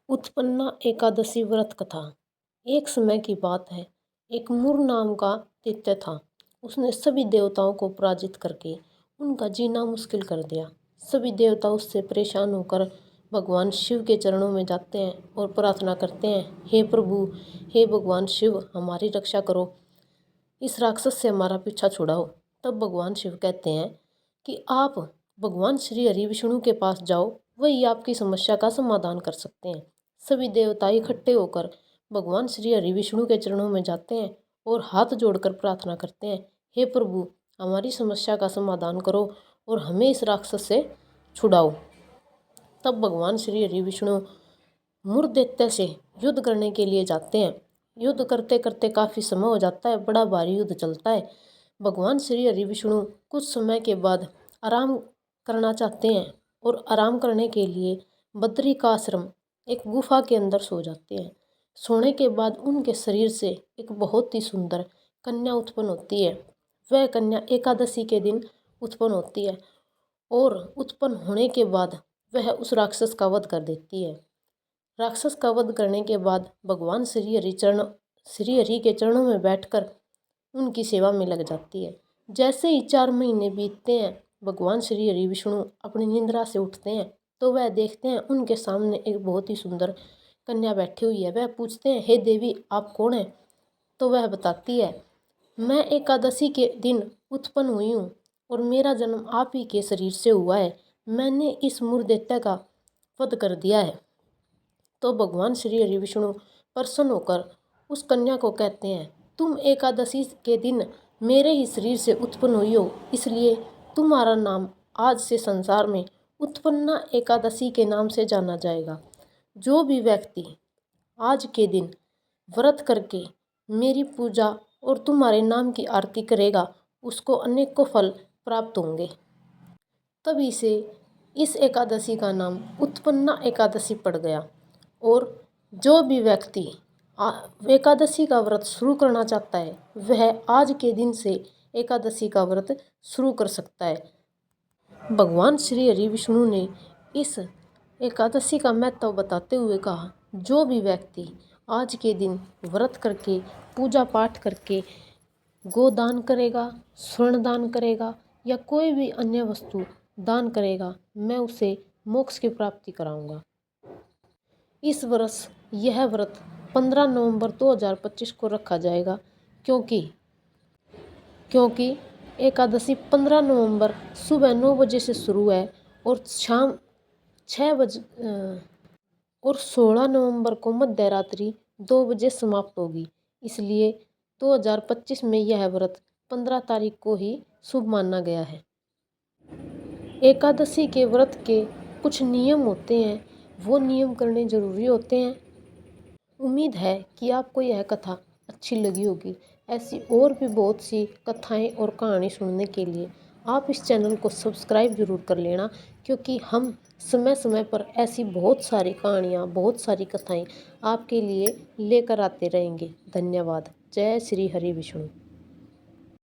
उत्पन्ना एकादशी व्रत कथा। एक समय की बात है। एक मुर नाम का दैत्य था। उसने सभी देवताओं को पराजित करके उनका जीना मुश्किल कर दिया। सभी देवता उससे परेशान होकर भगवान शिव के चरणों में जाते हैं और प्रार्थना करते हैं, हे प्रभु, हे भगवान शिव, हमारी रक्षा करो, इस राक्षस से हमारा पीछा छुड़ाओ। तब भगवान शिव कहते हैं कि आप भगवान श्री हरि विष्णु के पास जाओ, वही आपकी समस्या का समाधान कर सकते हैं। सभी देवता इकट्ठे होकर भगवान श्री हरि विष्णु के चरणों में जाते हैं और हाथ जोड़कर प्रार्थना करते हैं, हे प्रभु, हमारी समस्या का समाधान करो और हमें इस राक्षस से छुड़ाओ। तब भगवान श्री हरि विष्णु मुर दैत्य से युद्ध करने के लिए जाते हैं। युद्ध करते करते काफ़ी समय हो जाता है, बड़ा भारी युद्ध चलता है। भगवान श्री हरि विष्णु कुछ समय के बाद आराम करना चाहते हैं और आराम करने के लिए बद्री का आश्रम एक गुफा के अंदर सो जाते हैं। सोने के बाद उनके शरीर से एक बहुत ही सुंदर कन्या उत्पन्न होती है। वह कन्या एकादशी के दिन उत्पन्न होती है और उत्पन्न होने के बाद वह उस राक्षस का वध कर देती है। राक्षस का वध करने के बाद भगवान श्री हरि के चरणों में बैठकर उनकी सेवा में लग जाती है। जैसे ही 4 महीने बीतते हैं, भगवान श्री हरि विष्णु अपनी निंद्रा से उठते हैं तो वह देखते हैं उनके सामने एक बहुत ही सुंदर कन्या बैठी हुई है। वह पूछते हैं, हे देवी, आप कौन हैं? तो वह बताती है, मैं एकादशी के दिन उत्पन्न हुई हूँ और मेरा जन्म आप ही के शरीर से हुआ है। मैंने इस मुर दैत्य का वध कर दिया है। तो भगवान श्री हरि विष्णु प्रसन्न होकर उस कन्या को कहते हैं, तुम एकादशी के दिन मेरे ही शरीर से उत्पन्न हुई हो, इसलिए तुम्हारा नाम आज से संसार में उत्पन्ना एकादशी के नाम से जाना जाएगा। जो भी व्यक्ति आज के दिन व्रत करके मेरी पूजा और तुम्हारे नाम की आरती करेगा, उसको अनेकों फल प्राप्त होंगे। तभी से इस एकादशी का नाम उत्पन्ना एकादशी पड़ गया। और जो भी व्यक्ति एकादशी का व्रत शुरू करना चाहता है, वह आज के दिन से एकादशी का व्रत शुरू कर सकता है। भगवान श्री हरि विष्णु ने इस एकादशी का महत्व बताते हुए कहा, जो भी व्यक्ति आज के दिन व्रत करके पूजा पाठ करके गोदान करेगा, स्वर्ण दान करेगा या कोई भी अन्य वस्तु दान करेगा, मैं उसे मोक्ष की प्राप्ति कराऊंगा। इस वर्ष यह व्रत 15 नवंबर 2025 को रखा जाएगा, क्योंकि एकादशी 15 नवंबर सुबह 9 बजे से शुरू है और शाम 6 बजे और 16 नवंबर को मध्य रात्रि 2 बजे समाप्त होगी। इसलिए 2025 में यह व्रत 15 तारीख को ही शुभ माना गया है। एकादशी के व्रत के कुछ नियम होते हैं, वो नियम करने जरूरी होते हैं। उम्मीद है कि आपको यह कथा अच्छी लगी होगी। ऐसी और भी बहुत सी कथाएं और कहानी सुनने के लिए आप इस चैनल को सब्सक्राइब जरूर कर लेना, क्योंकि हम समय समय पर ऐसी बहुत सारी कहानियाँ, बहुत सारी कथाएं आपके लिए लेकर आते रहेंगे। धन्यवाद। जय श्री हरि विष्णु।